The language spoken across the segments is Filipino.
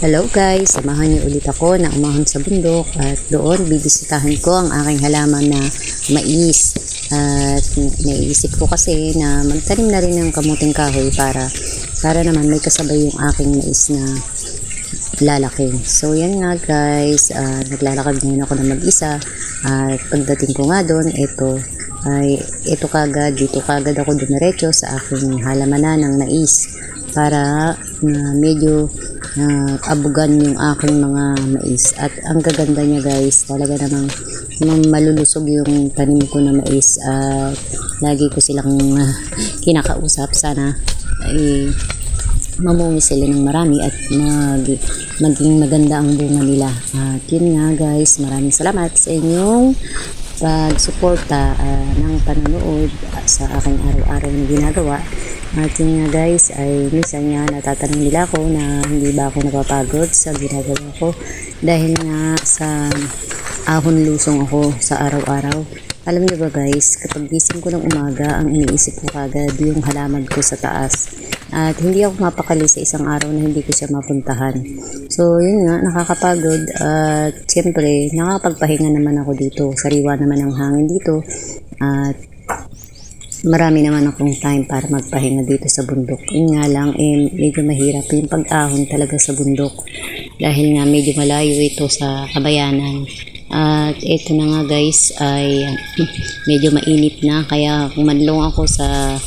Hello guys, samahan niyo ulit ako na umahon sa bundok at doon bibisitahin ko ang aking halaman na mais. At naiisip ko kasi na magtanim na rin ng kamuting kahoy para naman may kasabay yung aking mais na lalaki. So yan nga guys, naglalakad ngayon ako na mag-isa at pagdating ko nga doon, ito kagad, dito kagad ako dumiretso sa aking halamanan ng mais para medyo abugan yung aking mga mais. At ang gaganda niya guys, talaga namang malulusog yung tanim ko na mais at lagi ko silang kinakausap sana ay mamungi sila ng marami at maging maganda ang bunga nila. At yun nga guys, maraming salamat sa inyong pagsuporta ng panonood sa aking araw-araw na ginagawa. At yun nga guys, ay minsan nga natatanong nila ako na hindi ba ako napapagod sa ginagawa ko dahil nga sa ahon lusong ako sa araw-araw. Alam niyo ba guys, kapag gising ko ng umaga, ang iniisip ko kagad yung halaman ko sa taas. At hindi ako mapakali sa isang araw na hindi ko siya mapuntahan. So yun nga, nakakapagod at siyempre nakakapagpahinga naman ako dito. Sariwa naman ang hangin dito at marami naman akong time para magpahinga dito sa bundok. Yun nga lang, medyo mahirap yung pag-ahon talaga sa bundok dahil nga medyo malayo ito sa kabayanan. At ito na nga guys ay medyo mainit na, kaya kumanlong ako sa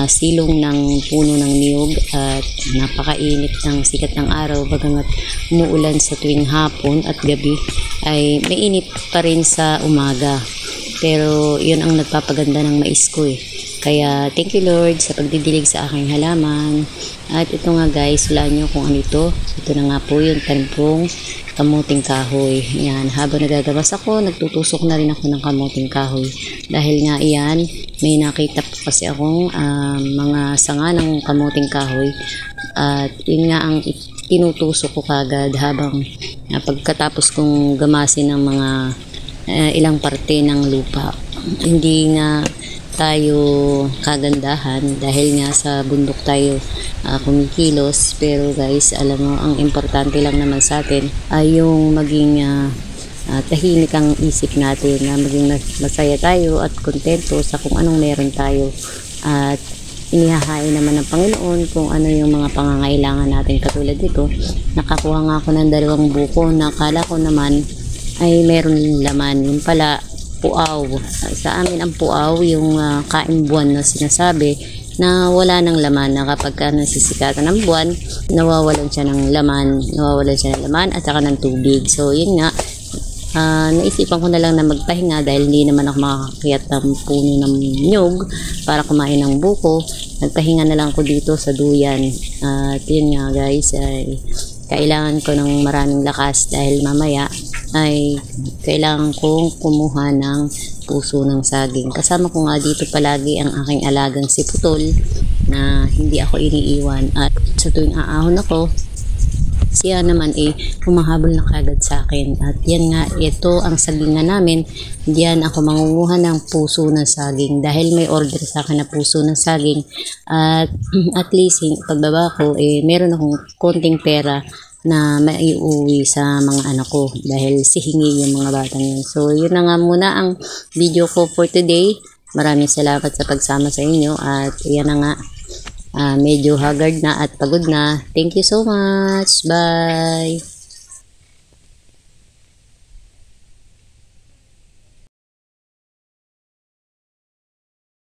silong ng puno ng niyog at napakainit ng sikat ng araw. Bagamat umuulan sa tuwing hapon at gabi ay mainit pa rin sa umaga, pero yun ang nagpapaganda ng mais ko Kaya thank you Lord sa pagdidilig sa aking halaman. At ito nga guys, wala nyo kung ano ito. Ito na nga po yung tanim kong kamuting kahoy. Yan, habang nagagawas ako, nagtutusok na rin ako ng kamuting kahoy. Dahil nga iyan, may nakita po kasi akong mga sanga ng kamuting kahoy. At yun nga ang tinutusok ko kagad habang pagkatapos kong gamasin ng mga ilang parte ng lupa. Hindi nga tayo kagandahan dahil nga sa bundok tayo kumikilos, pero guys, alam mo, ang importante lang naman sa atin ay yung maging tahimik ang isip natin, na maging masaya tayo at kontento sa kung anong meron tayo, at inihahain naman ng Panginoon kung ano yung mga pangangailangan natin. Katulad dito, nakakuha nga ako ng 2 buko na akala ko naman ay meron laman, yung pala puaw. Sa amin ang puaw yung kaimbuan na sinasabi na wala ng laman, na kapag nasisikatan ng buwan, nawawalan siya ng laman at saka ng tubig. So yun nga, naisipan ko na lang na magpahinga dahil hindi naman ako makakakiyat ng puno ng nyog para kumain ng buko. Nagpahinga na lang ako dito sa duyan. At yun nga guys, ay kailangan ko ng maraming lakas dahil mamaya ay kailangan kong kumuha ng puso ng saging. Kasama ko nga dito palagi ang aking alagang si Putol na hindi ako iniiwan. At sa tuwing aahon ako, siya naman humahabol na kagad sa akin. At yan nga, ito ang sagingan namin. Diyan ako mangunguha ng puso ng saging dahil may order sa akin na puso ng saging. At least pagbaba ko, meron akong konting pera na maiuwi sa mga anak ko dahil sihingi yung mga batang yun. So yun na nga muna ang video ko for today. Maraming salamat sa pagsama sa inyo, at yan na nga, medyo haggard na at pagod na. Thank you so much. Bye!